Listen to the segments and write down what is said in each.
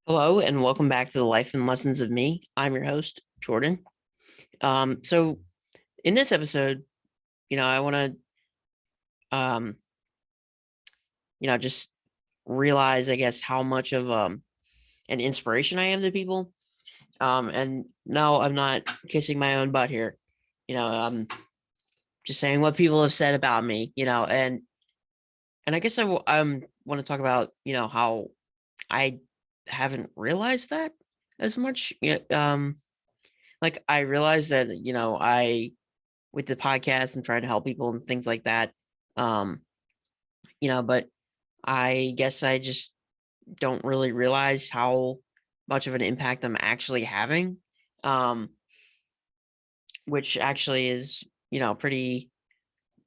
Hello and welcome back to the Life and Lessons of Me. I'm your host, Jordan. So in this episode, I want to, just realize, I guess, how much of an inspiration I am to people. And no, I'm not kissing my own butt here. I'm just saying what people have said about me. And I guess want to talk about, how I haven't realized that as much. Like I realized that, I with the podcast and trying to help people and things like that. Um, but I guess I just don't really realize how much of an impact I'm actually having. Um, which actually is, pretty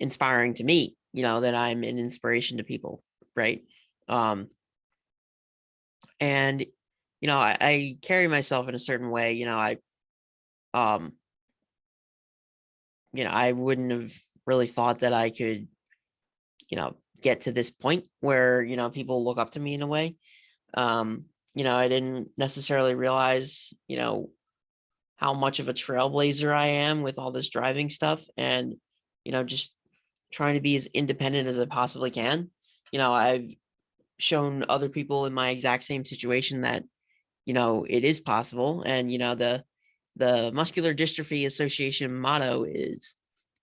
inspiring to me, that I'm an inspiration to people, right? Um, and I carry myself in a certain way, um I wouldn't have really thought that I could, get to this point where, people look up to me in a way. Um, I didn't necessarily realize, how much of a trailblazer I am with all this driving stuff and, just trying to be as independent as I possibly can. I've shown other people in my exact same situation that, it is possible. And, the Muscular Dystrophy Association motto is,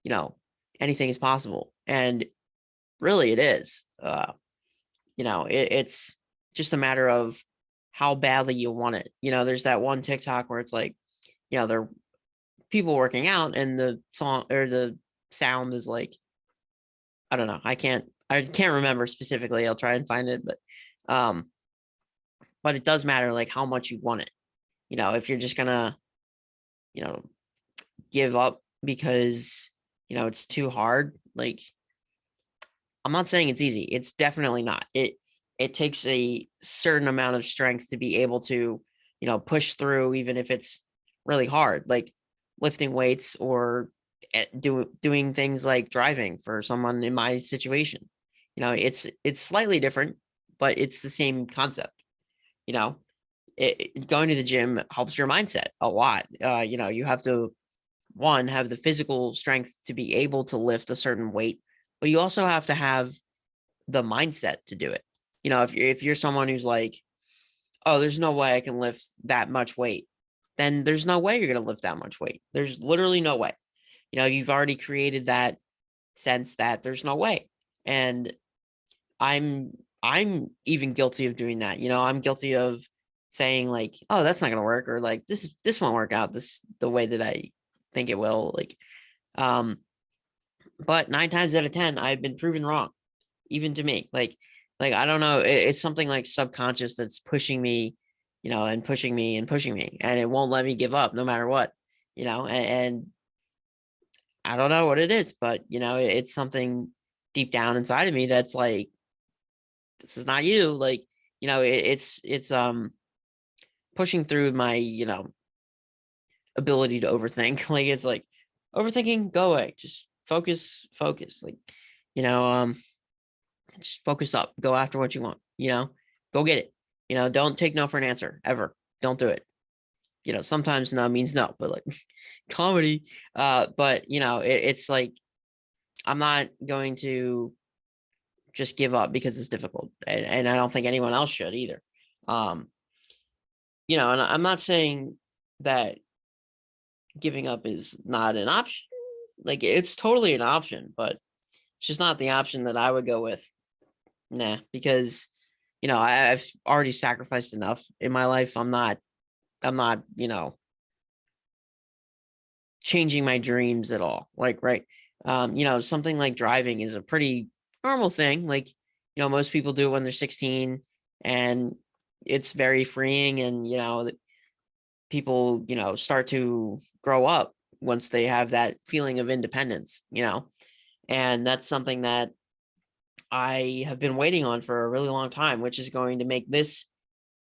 you know, anything is possible. And really it is. It's just a matter of how badly you want it. There's that one TikTok where it's like, there are people working out and the song or the sound is like, I don't know. I can't remember specifically. I'll try and find it, um, but it does matter like how much you want it. If you're just gonna, you know, give up because, it's too hard, like I'm not saying it's easy. It's definitely not. It takes a certain amount of strength to be able to, push through even if it's really hard, like lifting weights or doing things like driving for someone in my situation. It's slightly different, but it's the same concept. You know, going to the gym helps your mindset a lot. You have to one have the physical strength to be able to lift a certain weight, but you also have to have the mindset to do it. If you're someone who's like, oh, there's no way I can lift that much weight, then there's no way you're going to lift that much weight. There's literally no way. You've already created that sense that there's no way. And I'm I'm even guilty of doing that. I'm guilty of saying like, oh, that's not going to work, or like this won't work out this the way that I think it will. Um but 9 times out of 10 I've been proven wrong, even to me. Like I don't know, it's something like subconscious that's pushing me, and pushing me and pushing me, and it won't let me give up no matter what. And I don't know what it is, but it's something deep down inside of me that's like, this is not you. Like, it's pushing through my, ability to overthink. Like it's like, overthinking, go away. Just focus. Like, you know, um, just focus up, go after what you want, go get it. Don't take no for an answer ever. Don't do it. Sometimes no means no, but like comedy. But it's like, I'm not going to just give up because it's difficult. And I don't think anyone else should either. Um, and I'm not saying that giving up is not an option. Like it's totally an option, but it's just not the option that I would go with. Nah, because I've already sacrificed enough in my life. I'm not, changing my dreams at all. Like, right. Something like driving is a pretty normal thing. Like, most people do it when they're 16, and it's very freeing. And, people, start to grow up once they have that feeling of independence, and that's something that I have been waiting on for a really long time, which is going to make this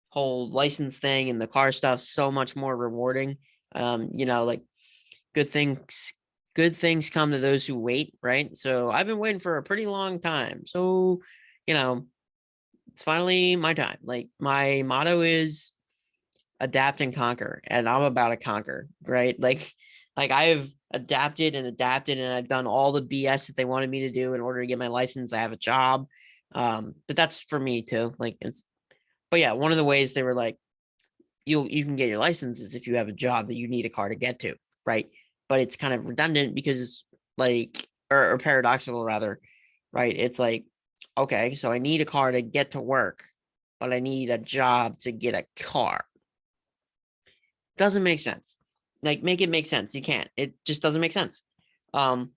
whole license thing and the car stuff so much more rewarding. Like good things good things come to those who wait, right? So I've been waiting for a pretty long time. So, you know, it's finally my time. Like my motto is adapt and conquer, and I'm about to conquer, right? Like I've adapted and I've done all the BS that they wanted me to do in order to get my license. I have a job. But that's for me too. Like it's but yeah, one of the ways they were like, you can get your licenses if you have a job that you need a car to get to, right? But it's kind of redundant because like or paradoxical rather, right? It's like, okay, so I need a car to get to work, but I need a job to get a car. Doesn't make sense. Like make it make sense. You can't. It just doesn't make sense. Um,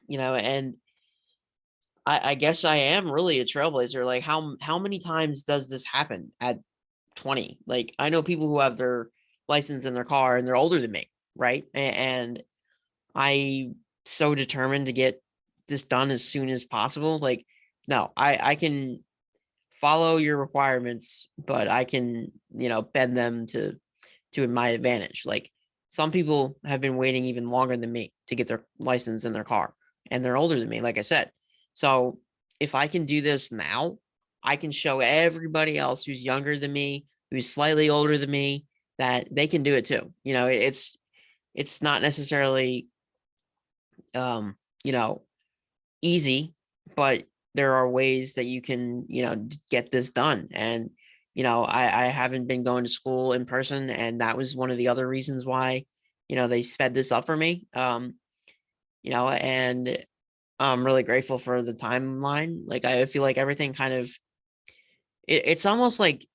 and I guess I am really a trailblazer. Like how many times does this happen at 20? Like I know people who have their license in their car and they're older than me, right? And I so determined to get this done as soon as possible. Like, no, I can follow your requirements, but I can, bend them to my advantage. Like some people have been waiting even longer than me to get their license in their car, and they're older than me, like I said. So if I can do this now, I can show everybody else who's younger than me, who's slightly older than me, that they can do it too. It's not necessarily um, you know, easy, but there are ways that you can, get this done. And, I haven't been going to school in person, and that was one of the other reasons why, they sped this up for me. And I'm really grateful for the timeline. Like I feel like everything kind of it's almost like,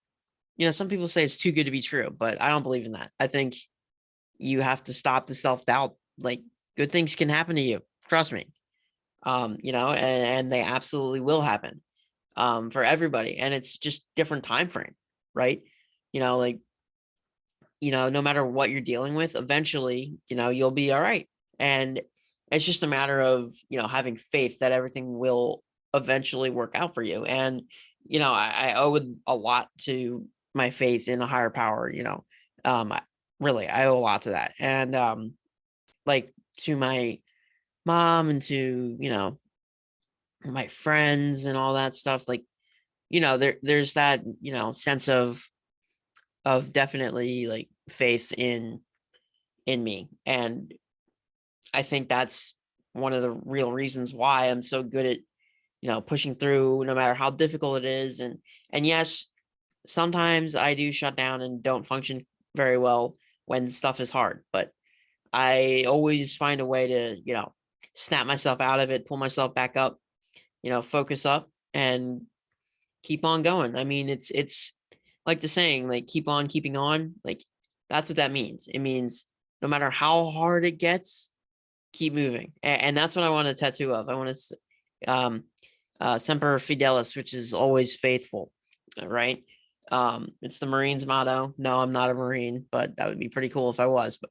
some people say it's too good to be true, but I don't believe in that. I think you have to stop the self-doubt. Like good things can happen to you. Trust me. And they absolutely will happen for everybody. And it's just different time frame, right? Like, no matter what you're dealing with, eventually, you'll be all right. And it's just a matter of, having faith that everything will eventually work out for you. And, I owe it a lot to my faith in a higher power, really, I owe a lot to that. And, like to my mom and to, my friends and all that stuff, like, there's that, sense of definitely like faith in me. And I think that's one of the real reasons why I'm so good at, pushing through no matter how difficult it is. And yes, sometimes I do shut down and don't function very well when stuff is hard, but I always find a way to, snap myself out of it, pull myself back up, focus up and keep on going. I mean, it's like the saying, like keep on keeping on. Like that's what that means. It means no matter how hard it gets, keep moving. And that's what I want a tattoo of. I want to Semper Fidelis, which is always faithful, right? It's the Marines motto. No, I'm not a Marine, but that would be pretty cool if I was. But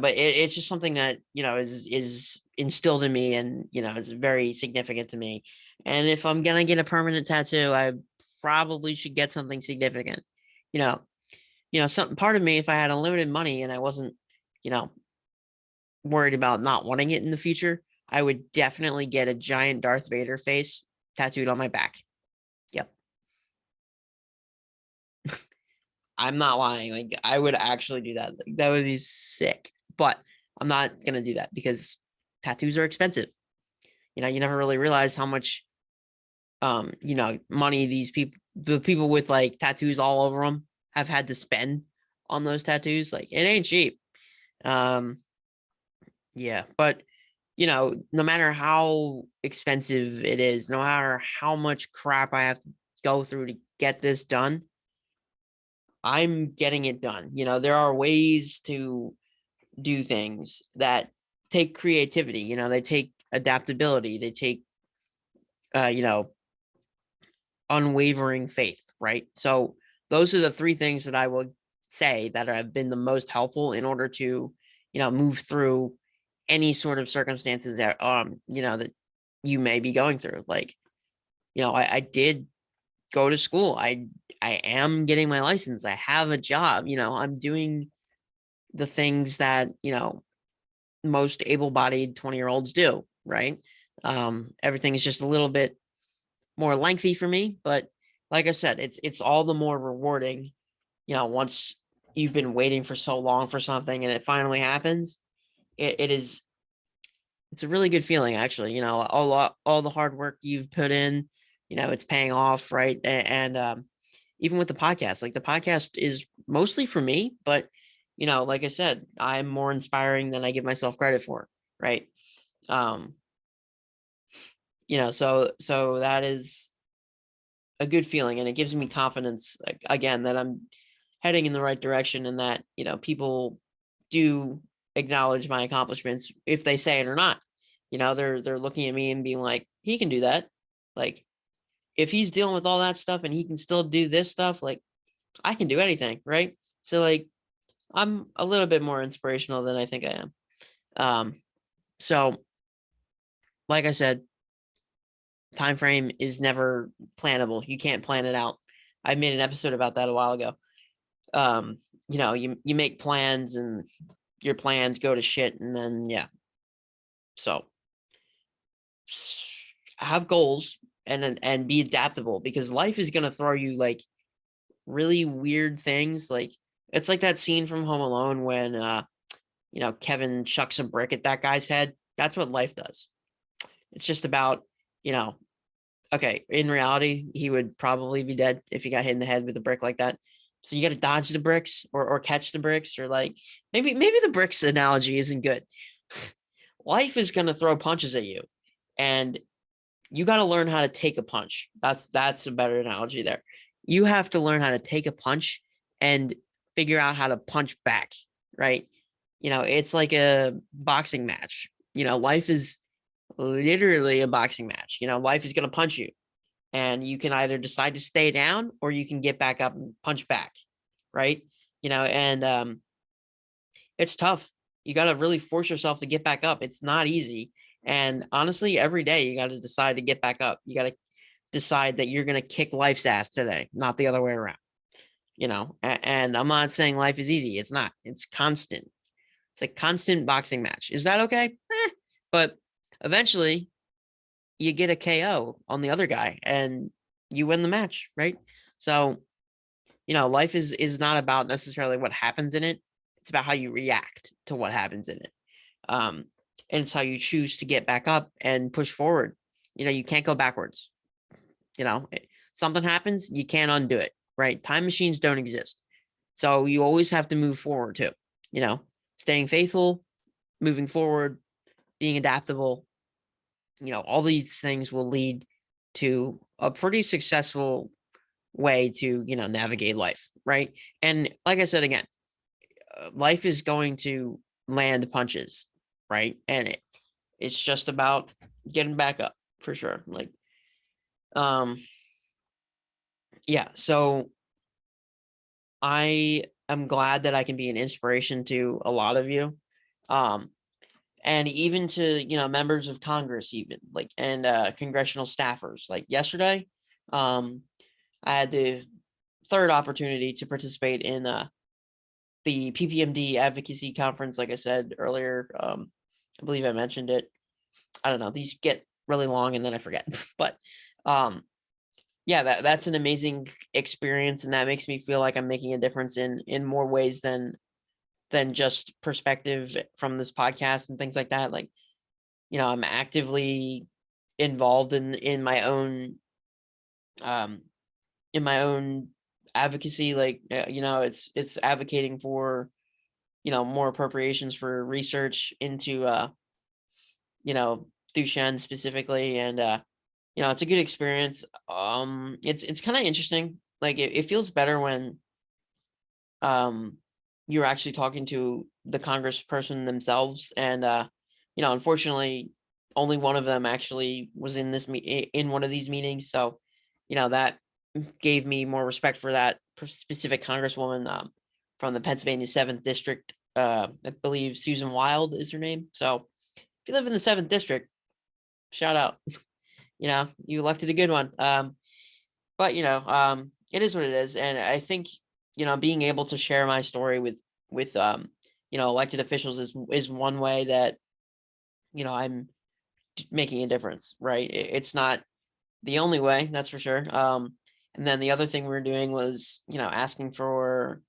but it's just something that is instilled in me, and is very significant to me. And if I'm gonna get a permanent tattoo, I probably should get something significant. You know, some part of me, if I had unlimited money and I wasn't, you know, worried about not wanting it in the future, I would definitely get a giant Darth Vader face tattooed on my back. Yep. I'm not lying. Like I would actually do that. Like, that would be sick. But I'm not gonna do that because tattoos are expensive. You never really realize how much money the people with like tattoos all over them have had to spend on those tattoos. Like it ain't cheap. Um yeah, but no matter how expensive it is, no matter how much crap I have to go through to get this done, I'm getting it done. There are ways to do things that take creativity, they take adaptability, they take uh, you know, unwavering faith, right? So those are the three things that I would say that have been the most helpful in order to, move through any sort of circumstances that that you may be going through. Like, I did go to school. I am getting my license. I have a job. I'm doing the things that, most able-bodied 20-year-olds do, right? Everything is just a little bit more lengthy for me, but like I said, it's all the more rewarding once you've been waiting for so long for something and it finally happens, it's a really good feeling, actually. All the hard work you've put in, it's paying off, right? And even with the podcast, like the podcast is mostly for me, but like I said, I'm more inspiring than I give myself credit for, right? Um, so that is a good feeling, and it gives me confidence, like, again, that I'm heading in the right direction, and that people do acknowledge my accomplishments, if they say it or not. They're looking at me and being like, he can do that. Like, if he's dealing with all that stuff and he can still do this stuff, like, I can do anything, right? So, like, I'm a little bit more inspirational than I think I am. So like I said, time frame is never plannable. You can't plan it out. I made an episode about that a while ago. You make plans and your plans go to shit, and then so have goals and be adaptable, because life is gonna throw you like really weird things. Like, it's like that scene from Home Alone when Kevin chucks a brick at that guy's head. That's what life does. It's just about, you know, okay, in reality, he would probably be dead if he got hit in the head with a brick like that. So you got to dodge the bricks or catch the bricks, or like maybe the bricks analogy isn't good. Life is going to throw punches at you, and you got to learn how to take a punch. That's a better analogy there. You have to learn how to take a punch and figure out how to punch back, right? It's like a boxing match. Life is literally a boxing match. Life is going to punch you, and you can either decide to stay down or you can get back up and punch back, right? And it's tough. You got to really force yourself to get back up. It's not easy. And honestly, every day you got to decide to get back up. You got to decide that you're going to kick life's ass today, not the other way around. And I'm not saying life is easy. It's not. It's constant. It's a constant boxing match. Is that okay? But eventually you get a KO on the other guy and you win the match, right? So, life is not about necessarily what happens in it. It's about how you react to what happens in it. Um, and it's how you choose to get back up and push forward. You can't go backwards. Something happens, you can't undo it, right? Time machines don't exist. So you always have to move forward too, staying faithful, moving forward, being adaptable. All these things will lead to a pretty successful way to, navigate life, right? And like I said again, life is going to land punches, right? And it's just about getting back up, for sure. Like, um, yeah. So I am glad that I can be an inspiration to a lot of you. Um, and even to, members of Congress, even like, and congressional staffers. Like yesterday, I had the third opportunity to participate in the PPMD advocacy conference. Like I said earlier, I believe I mentioned it. I don't know, these get really long and then I forget. But yeah, that's an amazing experience, and that makes me feel like I'm making a difference in more ways than just perspective from this podcast and things like that. Like, I'm actively involved in my own um in my own advocacy. Like, it's advocating for, more appropriations for research into Duchenne specifically. And it's a good experience. It's kind of interesting. Like, it feels better when um you're actually talking to the congressperson themselves. And unfortunately, only one of them actually was in in one of these meetings. So that gave me more respect for that specific congresswoman, from the Pennsylvania 7th district. I believe Susan Wild is her name. So if you live in the 7th district, shout out. You elected a good one. But it is what it is. And I think, being able to share my story with elected officials is one way that, I'm making a difference, right? It's not the only way, that's for sure. And And then the other thing we were doing was, asking for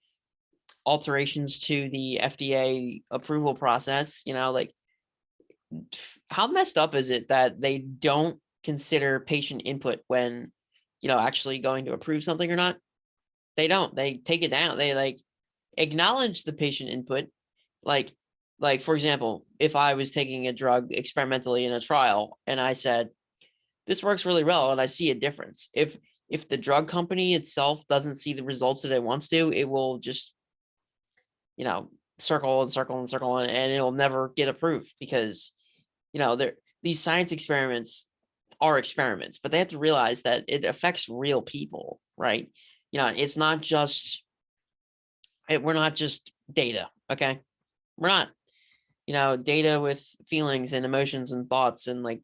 alterations to the FDA approval process. Like, how messed up is it that they don't consider patient input when, actually going to approve something or not? They don't. They take it down. They like acknowledge the patient input. Like, for example, if I was taking a drug experimentally in a trial and I said, this works really well and I see a difference. If the drug company itself doesn't see the results that it wants to, it will just, circle and circle and circle and it'll never get approved because, these science experiments are experiments, but they have to realize that it affects real people, right? It's not just, we're not just data, okay? We're not, data with feelings and emotions and thoughts and like,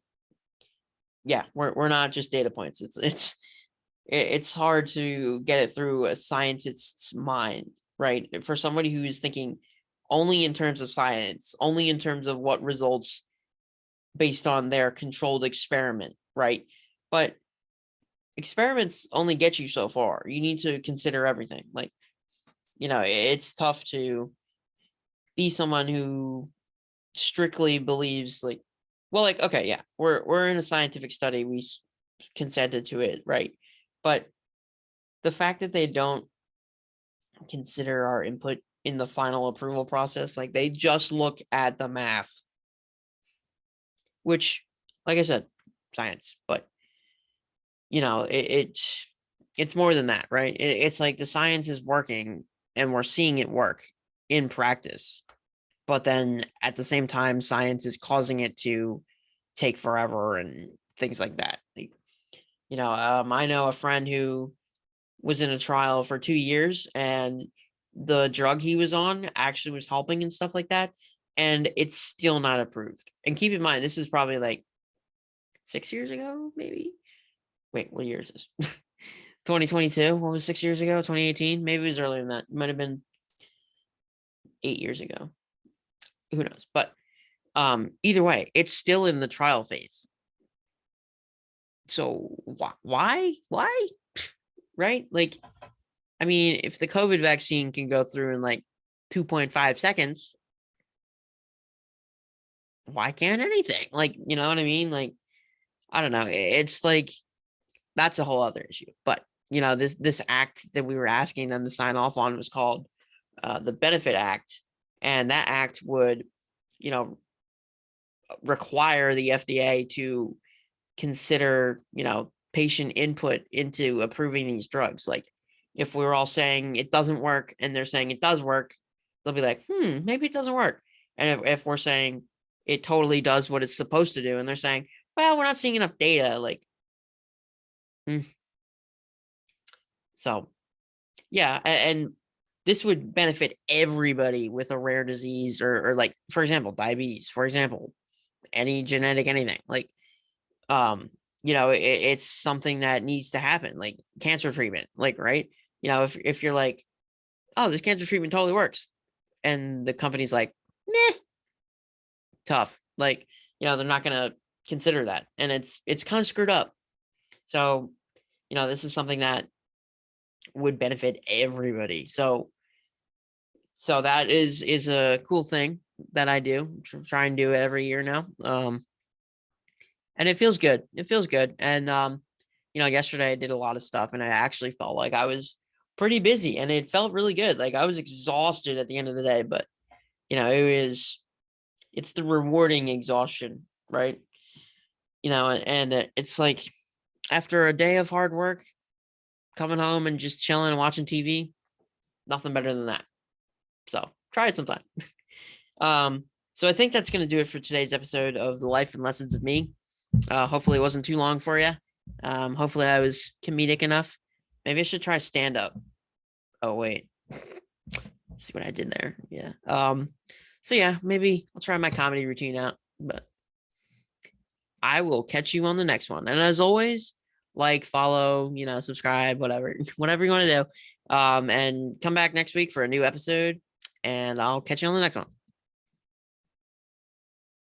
yeah, we're not just data points. It's hard to get it through a scientist's mind, right? For somebody who is thinking only in terms of science, only in terms of what results based on their controlled experiment, right? But experiments only get you so far. You need to consider everything. Like, it's tough to be someone who strictly believes like, well, like, okay, yeah, we're in a scientific study, we consented to it, right? But the fact that they don't consider our input in the final approval process, like they just look at the math, which, like I said, science, but it's more than that, right? It's like the science is working and we're seeing it work in practice, but then at the same time, science is causing it to take forever and things like that. I know a friend who was in a trial for 2 years and the drug he was on actually was helping and stuff like that. And it's still not approved. And keep in mind, this is probably like 6 years ago, maybe. Wait, what year is this? 2022. What was 6 years ago? 2018. Maybe it was earlier than that. It might have been 8 years ago. Who knows? But either way, it's still in the trial phase. So why? Right? Like, I mean, if the COVID vaccine can go through in like 2.5 seconds, why can't anything? Like, you know what I mean? Like, I don't know. It's like, that's a whole other issue. But, this act that we were asking them to sign off on was called the Benefit Act. And that act would, require the FDA to consider, patient input into approving these drugs. Like, if we were all saying it doesn't work and they're saying it does work, they'll be like, maybe it doesn't work. And if we're saying it totally does what it's supposed to do, and they're saying, well, we're not seeing enough data, like, so yeah, and this would benefit everybody with a rare disease or like, for example, diabetes, for example, any genetic anything. Like, it's something that needs to happen, like cancer treatment, like, right? If you're like, oh, this cancer treatment totally works, and the company's like, meh, tough. Like, they're not gonna consider that, and it's kind of screwed up. So, this is something that would benefit everybody. So that is a cool thing that I do. Try and do it every year now. And it feels good. It feels good. And yesterday I did a lot of stuff and I actually felt like I was pretty busy and it felt really good. Like I was exhausted at the end of the day, but it's the rewarding exhaustion, right? And it's like after a day of hard work, coming home and just chilling and watching TV, nothing better than that. So try it sometime. So I think that's going to do it for today's episode of the Life and Lessons of Me. Hopefully it wasn't too long for you. Hopefully I was comedic enough. Maybe I should try stand up. Oh, wait. See what I did there. Yeah. So yeah, maybe I'll try my comedy routine out, but I will catch you on the next one. And as always, like, follow, subscribe, whatever you want to do. And come back next week for a new episode, and I'll catch you on the next one.